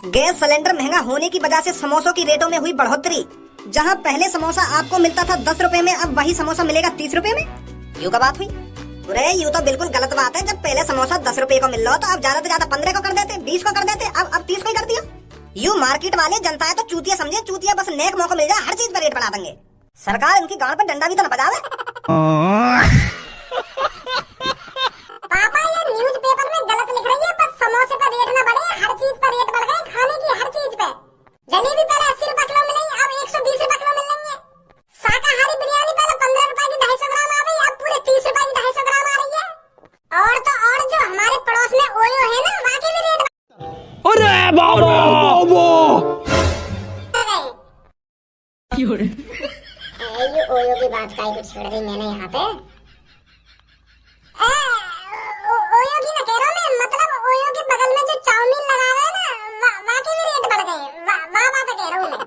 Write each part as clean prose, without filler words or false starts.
Gas cylinder महंगा होने की वजह से समोसों की रेटों में हुई बढ़ोतरी। जहां पहले समोसा आपको मिलता था 10 रुपए में, अब वही समोसा मिलेगा 30 रुपए में। यूं का बात हुई? अरे यूं तो बिल्कुल गलत बात है। जब पहले समोसा 10 रुपए को मिल रहा तो अब ज्यादा से ज्यादा 15 को कर देते, 20 को कर देते, अब 30 को ही कर दिया। यूं मार्केट वाले जनता है तो चूतिया समझे, चूतिया बस नेक मौका मिल जाए हर चीज पर रेट बढ़ा देंगे। सरकार इनकी गांड पर डंडा भी तो न बजावे। पापा ये न्यूज़पेपर में गलत लिख रही है, पर समोसे का रेट ना बढ़े, हर चीज का रेट बढ़ गए, खाने की हर चीज पे। जलेबी पहले 80 रुपए किलो मिलेगी, अब 120 रुपए किलो मिल रही है। शाकाहारी बिरयानी पहले 15 रुपए की 250 ग्राम आ गई, अब पूरे 30 रुपए की 250 ग्राम आ रही है। और तो और जो हमारे पड़ोस में ओयो है ना, वहाँ के भी रेट। अरे बाबा ये ओयो की बात का ही कुछ छेड़ दी मैंने यहाँ पे। ओयो की ना कह रहा मैं, मतलब ओयो के बगल में जो चाउमीन लगा रहे हैं ना, वहाँ के भी रेट बढ़ गए। वहाँ बात कह रहा हूँ मैं।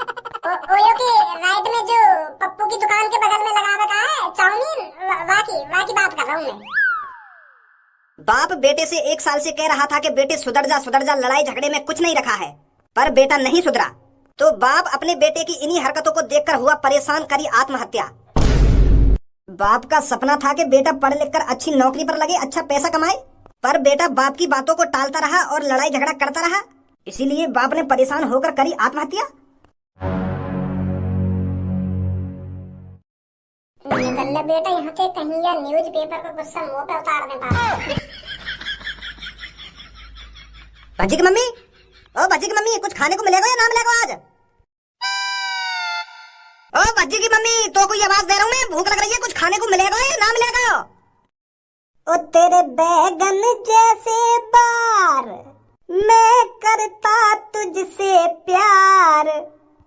ओयो के राइट में जो पप्पू की दुकान के बगल में लगा रखा है चाउमीन, वहाँ की बात कर रहा हूँ मैं। बाप बेटे से 1 साल से कह रहा था कि बेटे सुधर जा, लड़ाई झगड़े में कुछ नहीं रखा है, पर बेटा नहीं सुधरा। तो बाप अपने बेटे की इन्हीं हरकतों को देखकर हुआ परेशान, करी आत्महत्या। बाप का सपना था कि बेटा पढ़ लिख कर अच्छी नौकरी पर लगे, अच्छा पैसा कमाए, पर बेटा बाप की बातों को टालता रहा और लड़ाई झगड़ा करता रहा। इसीलिए बाप ने परेशान होकर करी आत्महत्या। निकल ले बेटा यहाँ से कहीं, या न्यूज़ पेपर को गुस्सा मुंह पे उतार दे बाप। भज्जी की मम्मी, ओ भज्जी की मम्मी, कुछ खाने को मिलेगा या ना मिलेगा आज? ओ भज्जी की मम्मी, तो कोई आवाज दे रहा हूँ मैं, भूख लग रही है, कुछ खाने को मिलेगा या ना मिलेगा? ओ तेरे बैगन जैसे बार, मैं करता तुझसे प्यार,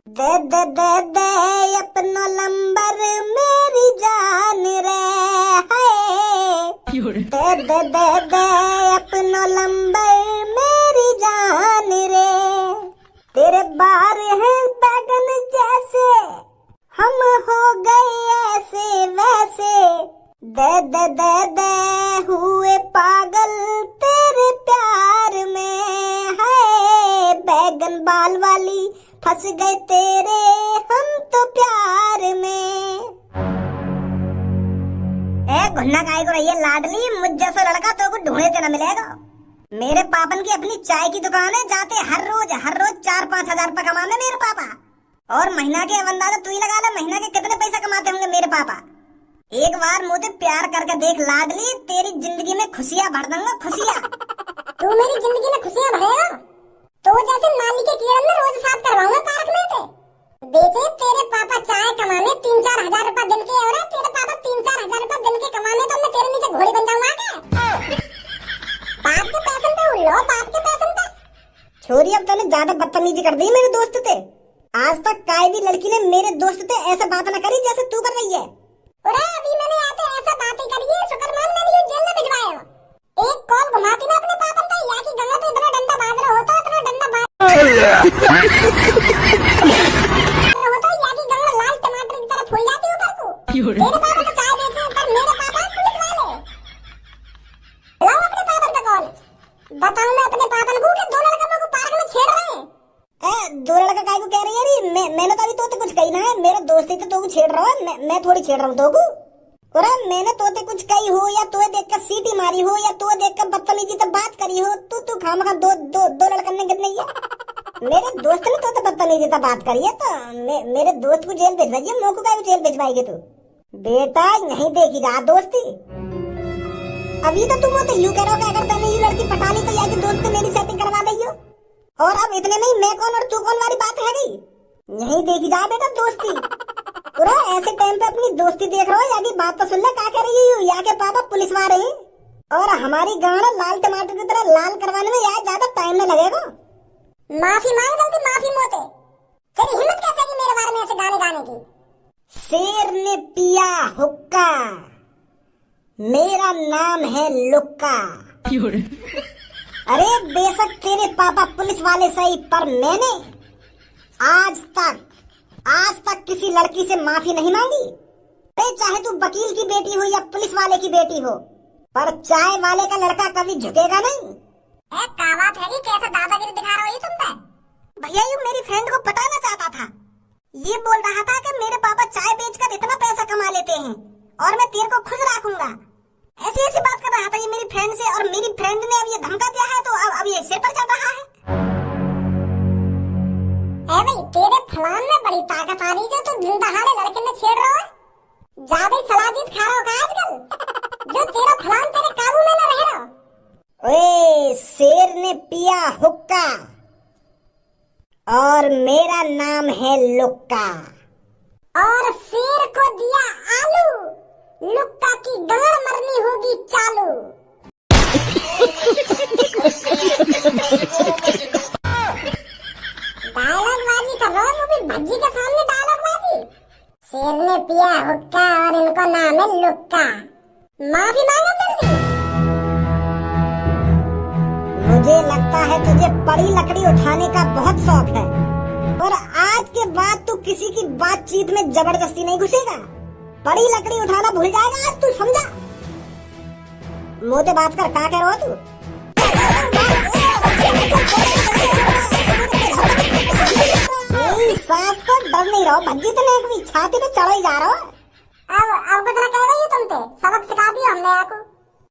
दे दे दे दे अपनो लंबर मेरी जान रे है, दे दे दे दे अपनो लंबर मेरी जान रे। तेरे बार हैं बैगन जैसे, हम हो गए ऐसे वैसे, दे दे दे दे हुए पागल तेरे प्यार में है, बैगन बाल वाली फंस गए तेरे हम तो प्यार में। घुन्ना काय को रही है लाडली, मुझ जैसा लड़का तो कुछ ढूंढे ते न मिलेगा। मेरे पापन की अपनी चाय की दुकान है, जाते हर रोज 4-5 हजार रुपए कमाने मेरे पापा। और महीना के अंदाजा तू ही लगा ले, महीना के कितने पैसा कमाते होंगे मेरे पापा। एक बार मुझे प्यार करके देख लाडली, तेरी जिंदगी में खुशियाँ भर दूंगा, खुशियाँ। तू मेरी जिंदगी में खुशियाँ भरेगा तो जैसे नाली के कीड़े में रोज साफ करवाऊंगा पार्क में से। बेटे तेरे पापा चाय कमाने 3-4 हजार रुपए दिन के, और तेरे पापा 3-4 हजार रुपए दिन के कमाने तो मैं तेरे नीचे घोड़ी बन जाऊंगा क्या? बाप के पैसे पे उल्लो, बाप के पैसे पे। छोरी अब तूने ज्यादा बदतमीजी कर दी मेरे दोस्त से। आज तक काई भी लड़की ने मेरे दोस्त से ऐसा बात न करी जैसे तू कर रही है। अरे अभी मैंने आते ऐसा बातें करी है, शुक्रमान मैंने ये जेल में भिजवाया। एक कॉल घुमाती ना अपने पापन पे, या की गंगा पे इतना डंडा बांध रहा होता, इतना डंडा बांध होता, या की गंगा लाल टमाटर की तरह फूल जाती ऊपर को। तेरे पापा तो चाय बेचे, पर मेरे पापा पुलिस वाले। लाओ अपने पापन पे कॉल, बताऊं मैं अपने पापन को कि 2 लड़का को पार्क में छेड़ रहे हैं। 2 लड़का काय को कह रही है? मैंने तो अभी तो कुछ कही ना है, मेरा दोस्त ही तो तू छेड़ रहा है, मैं थोड़ी छेड़ रहा हूँ तो। अरे मैंने तोते कुछ कही हो, या तोए देखकर सीटी मारी हो, या तोए देखकर बदतमीजी से बात करी हो, तू खामखा दो लड़कन ने कितने है। मेरे दोस्त ने तो बदतमीजी से बात करी है, तो मेरे दोस्त को जेल भिजवाइए, मोको का जेल भिजवाएगी तू? बेटा नहीं देखी जा दोस्ती। अभी तो तुम तो यूं कह रहे हो कि अगर तूने ये लड़की पटा ली तो या दोस्त से मेरी सेटिंग करवा दइयो, और अब इतने में मैं कौन और तू कौन वाली बात है गई। नहीं देखी जा बेटा दोस्ती। पूरा ऐसे टाइम पे अपनी दोस्ती देख रहा हो, या की बात तो सुन ले क्या कह रही है। या के पापा पुलिस वाले हैं, और हमारी गांड लाल टमाटर की तरह लाल करवाने में यार ज्यादा टाइम न लगेगा। माफी मांग जल्दी, माफी मोते। तेरी हिम्मत कैसे की मेरे बारे में ऐसे गाने गाने की? शेर ने पिया हुक्का, मेरा नाम है लुक्का। अरे बेशक तेरे पापा पुलिस वाले सही, पर मैंने आज तक किसी लड़की से माफी नहीं मांगी। चाहे तू वकील की बेटी हो या पुलिस वाले की बेटी हो, पर चाय वाले का लड़का कभी झुकेगा नहीं। क्या बात है कि कैसे दादागिरी दिखा रहे हो ये तुम पे? भैया यूं मेरी फ्रेंड को पटाना चाहता था। ये बोल रहा था कि मेरे पापा चाय बेचकर इतना पैसा कमा लेते हैं और मैं तेरे को खुश रखूंगा। ऐसी ऐसी बात कर रहा था ये मेरी फ्रेंड से, और मेरी फ्रेंड ने अब ये धमका दिया है तो अब ये सिर पर चढ़ रहा है। भाई तेरे फलान में बड़ी ताकत आ रही जो तू दिन दहाड़े लड़के में छेड़ रहा है। ज्यादा ही सलाजीत खा रहा होगा आजकल जो तेरा फलान तेरे काबू में न रह रहा। ओए शेर ने पिया हुक्का और मेरा नाम है लुक्का, और शेर को दिया आलू, लुक्का की गाड़ मरनी होगी चालू। डायलॉग बाजी कर रहा हूँ भी भज्जी के सामने डायलॉग बाजी। शेर ने पिया हुक्का और इनको नाम है लुक्का। माफी मांगो जल्दी। मुझे लगता है तुझे बड़ी लकड़ी उठाने का बहुत शौक है, और आज के बाद तू किसी की बातचीत में जबरदस्ती नहीं घुसेगा। बड़ी लकड़ी उठाना भूल जाएगा आज, तू समझा? मोटे बात कर, कहाँ कह रहा हो तू? सास को डर नहीं रहो, भज्जी तो नहीं छाती पे चढ़ ही जा रहा हो। अब कुछ कह रही हो तुम पे, सबक सिखा दिया हमने आपको।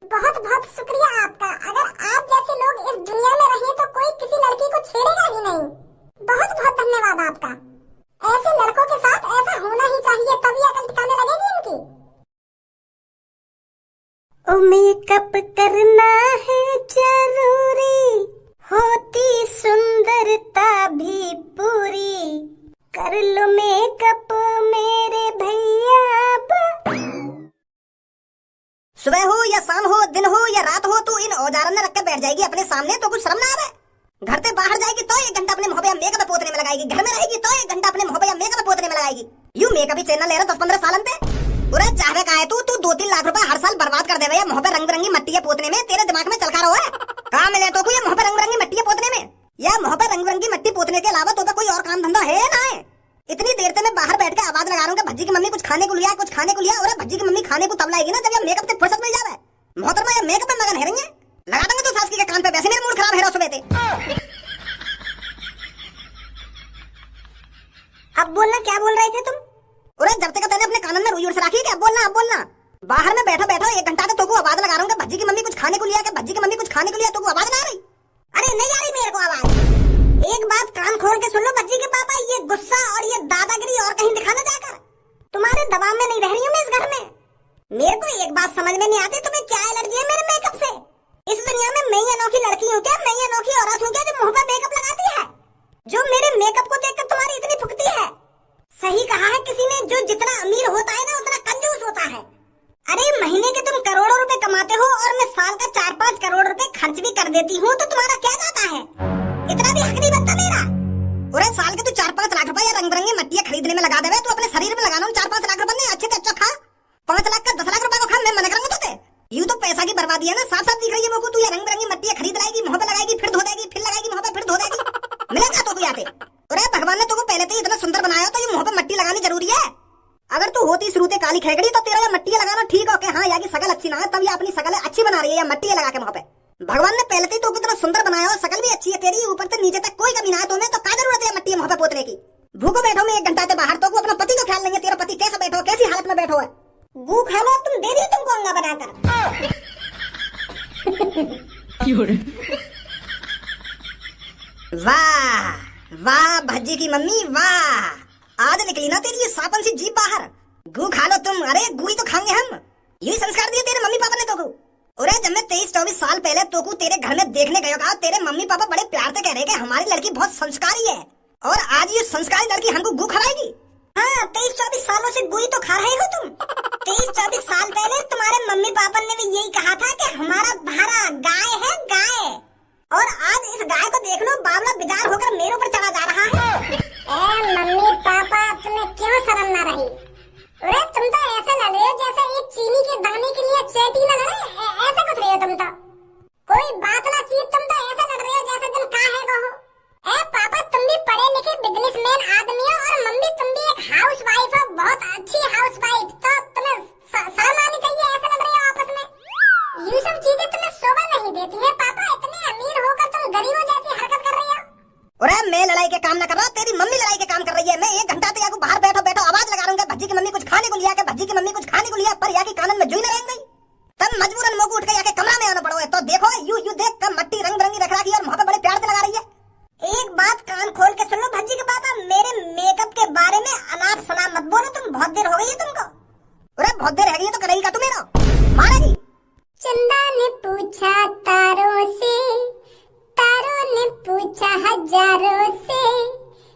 बहुत बहुत शुक्रिया आपका। अगर आप जैसे लोग इस दुनिया में रहे तो कोई किसी लड़की को छेड़ेगा ही नहीं। बहुत बहुत धन्यवाद आपका। ऐसे लड़कों के साथ ऐसा होना ही चाहिए, तभी अकल ठिकाने लगेगी इनकी। ओ मेकअप करना है जरूरी, होती सुंदरता भी पूरी, कर लो मेकअप मेरे भैया। सुबह हो या शाम हो, दिन हो या रात हो, तू इन औजारों में रख कर बैठ जाएगी अपने सामने तो कुछ शर्म ना आवे? घर से बाहर जाएगी तो 1 घंटा अपने मुंह पे मेकअप पोतने में लगाएगी, घर में रहेगी तो 1 घंटा अपने मुंह पे मेकअप पोतने में लगाएगी। यूं मेकअप ही चैनल ले रहा 10-15 साल पे। पूरा चाहवे का है तू 2-3 लाख रुपए हर साल बर्बाद कर देवे मुंह पे रंग बिरंगी मट्टियां पोतने में। तेरे दिमाग में चलखा रहा है कहाँ मिले तो ये मुंह पे रंग बिरंगी मट्टियां पोतने में? या मुंह पे रंग बिरंगी मट्टी पोतने के अलावा तो कोई और काम धंधा है ना है? इतनी देर से मैं बाहर बैठ के आवाज लगा रहा हूँ भज्जी की मम्मी कुछ खाने को लिया, कुछ खाने को लिया। और भज्जी की मम्मी खाने को तब लाएगी ना जब ये मेकअप से फुर्सत मिल जावे। मोहतरमा ये मेकअप में मगन हेरेंगे, लगा देंगे तो सास की के कान पे। वैसे मेरा मूड खराब है रहा सुबह से। अब बोलना, क्या बोल रहे थे तुम? अरे जब तक तेने अपने कानन में रुई से रखी क्या? बोलना अब बोलना। बाहर में बैठा बैठा 1 घंटा तो आवाज लगा रहा हूँ भज्जी की मम्मी कुछ खाने को लिया, कि भज्जी की मम्मी कुछ खाने को लिया, तो आवाज ना आ रही? अरे नहीं आ रही मेरे को आवाज। एक बात कान खोल के सुन लो भज्जी के पापा, ये गुस्सा और ये दादागिरी और कहीं दिखाना जाकर। तुम्हारे दबाव में नहीं रह रही हूँ मैं इस घर में। मेरे को एक बात समझ में नहीं आती, तुम्हें क्या एलर्जी है मेरे मेकअप से? इस दुनिया में मैं ही अनोखी लड़की हूँ क्या? मैं ही अनोखी औरत हूँ क्या जो मुंह पर मेकअप लगाती है, जो मेरे मेकअप को देखकर तुम्हारी इतनी फुकती है? सही कहा है किसी ने, जो जितना अमीर होता है ना उतना कंजूस होता है। अरे महीने के तुम करोड़ों रुपए कमाते हो और मैं साल का 4-5 करोड़ रुपए खर्च भी कर देती हूँ, तो तुम्हारा क्या जाता है? इतना भी हक नहीं बनता मेरा। और साल के तू 4-5 लाख रुपए रंग बिरंगी मट्टियां खरीदने में लगा देवे, तो अपने शरीर में लगाना 4-5 लाख रुपए नहीं, अच्छे से अच्छा खा। 5 लाख का 10 लाख रुपए को खा, मैं मना करूंगा तुझे? यूं तो पैसा की बर्बादी है ना, साफ साफ दिख रही है मुझको। तू ये रंग बिरंगी मट्टियां खरीद लाएगी, मुंह पे लगाएगी, फिर धो देगी, फिर लगाएगी मुंह पे, फिर धो देगी। मिलेगा तो यहाँ पे? अरे भगवान ने तुमको पहले से इतना सुंदर बनाया तो ये मुंह पे मट्टी लगानी जरूरी है? अगर तू होती शुरू से काली खेगड़ी तो तेरा ये मट्टियां लगाना ठीक हो के हाँ यार की शकल अच्छी ना है, तब ये अपनी शकल अच्छी बना रही है या मट्टियां लगा के मुंह पे। भगवान ने पहले से तो कितना सुंदर बनाया और शकल भी अच्छी है तेरी, ऊपर से नीचे तक कोई कमी ना है तुम्हें, तो क्या जरूरत है मट्टी मुंह पे पोतने की? भूखो बैठो मैं 1 घंटा से बाहर, तो अपना पति को ख्याल नहीं है। तेरा पति कैसे बैठो, कैसी हालत में बैठो है? गू खा लो तुम, दे रही तुमको अंगा बनाकर। वाह वाह भज्जी की मम्मी वाह, आज निकली ना तेरी ये सापन सी जीभ बाहर। गू खा लो तुम। अरे गू ही तो खाएंगे हम। यही संस्कार दिए तेरे मम्मी पापा ने तोको। अरे जब मैं 23-24 साल पहले तोको तेरे घर में देखने गया, तेरे मम्मी पापा बड़े प्यार से कह रहे कि हमारी लड़की बहुत संस्कारी है, और आज ये संस्कारी लड़की हमको गू खवाएगी। हाँ 23-24 सालों से गू ही तो खा रहे हो तुम। 23-24 साल पहले तुम्हारे मम्मी पापा ने भी यही कहा था कि हमारा भारा गाय है गाय, और आज इस गाय को देख लो बावला बिजार होकर मेरे ऊपर चढ़ा जा रहा है। मम्मी पापा तुम्हें क्यों शर्म ना रही? अरे तुम तो ऐसे लग रहे हो जैसे एक चीनी के दाने के लिए चेटी न लड़े, ऐसे कुछ रहे हो तुम तो। कोई बात ना चीज, तुम तो ऐसे लग रहे हो जैसे तुम कहाँ है कहो। पापा तुम भी पढ़े लिखे बिजनेसमैन आदमी हो, और मम्मी तुम भी एक हाउस वाइफ हो, बहुत अच्छी हाउस वाइफ, तो तुम्हें मम्मी कुछ खाने को लिया पर या के कानन में जुई न रह गई। तब मजबूरन मोको उठ के या के कमरा में आना पड़ो है। तो देखो यू देख कर मट्टी रंग बिरंगी रख रखी और मुँह पे बड़े प्यार से लगा रही है। एक बात कान खोल के सुन लो भज्जी के पापा, मेरे मेकअप के बारे में अनाप शनाप मत बोलो। तुम बहुत देर हो गई है तुमको। अरे बहुत देर है तो करेगी का तुम्हें ना मारा जी। चंदा ने पूछा तारों से, तारों ने पूछा हजारों से,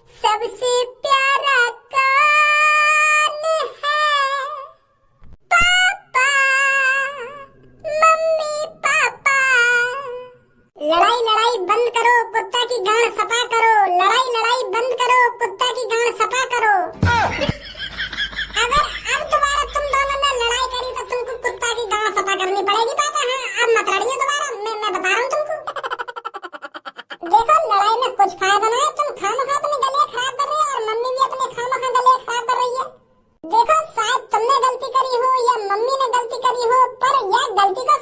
सबसे प्यारा कौन है? पापा, मम्मी पापा। लड़ाई लड़ाई बंद करो, कुत्ता की गांड सफा करो। लड़ाई लड़ाई बंद करो, कुत्ता की गांड सफा करो। अगर अब दोबारा तुम दोनों ने लड़ाई करी तो तुमको कुत्ता की गांड सफा करनी पड़ेगी पापा। हाँ, अब मत लड़िए दोबारा, मैं बता रहा हूँ तुमको। देखो लड़ाई में कुछ फायदा नहीं है। तुम खामखा अपने गले खराब कर रही हो और मम्मी भी अपने खामखा गले खराब कर रही है। देखो शायद तुमने गलती करी हो या मम्मी ने गलती करी हो, पर यह गलती का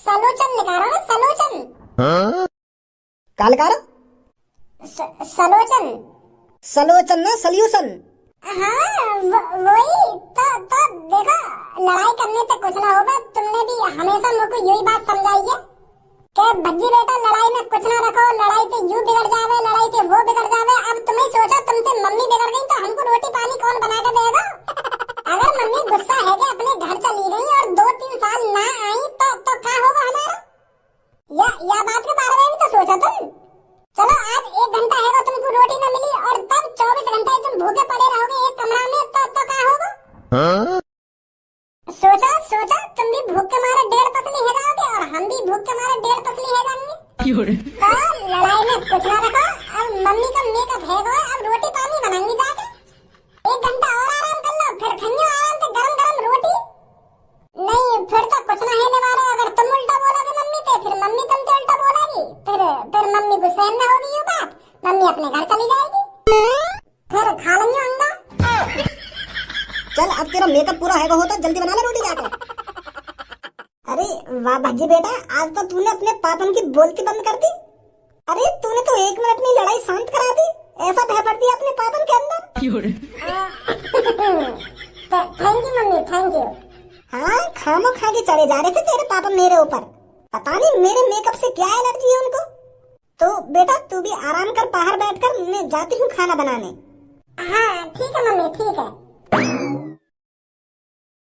सलोचन निकालो ना, सलोचन। कालकार सलोचन सलोचन ना सल्यूशन। हाँ वही तो देखो लड़ाई करने से कुछ ना होगा। तुमने भी हमेशा मुझको यही बात समझाई है कि भज्जी बेटा लड़ाई में कुछ ना रखो, लड़ाई से यू बिगड़ जावे, लड़ाई से वो बिगड़ जावे। अब तुम्हें सोचो तुमसे मम्मी बिगड़ गई तो हमको रोटी पानी कौन बना के देगा? अगर मम्मी गुस्सा है कि अपने घर चली गई और 2-3 साल ना आई तो क्या होगा हमारा? या बात के बारे में भी तो सोचो तुम। चलो आज 1 घंटा है तुमको रोटी न मिली और तब 24 घंटे तुम भूखे पड़े रहोगे एक कमरा में तो क्या होगा? सोचा तुम भी भूख के मारे 1.5 पसली हो जाओगे और हम भी भूख के मारे 1.5 पसली हो जाएंगे। तो लड़ाई में कुछ ना रखो। अब मम्मी का मेकअप है वो, अब रोटी पानी बनाएंगी जाके। 1 घंटा और आराम कर लो, फिर खन्यो आराम से गरम गरम रोटी। नहीं फिर तो कुछ ना है वाला। अगर तुम उल्टा बोलोगे मम्मी से, फिर मम्मी तुमसे उल्टा बोलेगी। फिर मम्मी को सहन न होगी ये बात, मम्मी अपने घर चली जाएगी। फिर खा लेंगे अंडा। चल अब तेरा मेकअप पूरा है हो तो जल्दी बना ले रोटी जाके। अरे वाह भज्जी बेटा, आज तो तूने अपने पापन की बोलती बंद कर दी। अरे तूने तो 1 मिनट में लड़ाई शांत करा दी। ऐसा भय दिया अपने पापन के अंदर। Thank you mummy, thank you. हाँ खामो खा के चढ़े जा रहे थे तेरे पापा मेरे ऊपर। पता नहीं मेरे मेकअप से क्या एलर्जी है उनको। तो बेटा तू भी आराम कर, बाहर बैठकर, मैं जाती हूँ खाना बनाने। हाँ ठीक है मम्मी, ठीक है।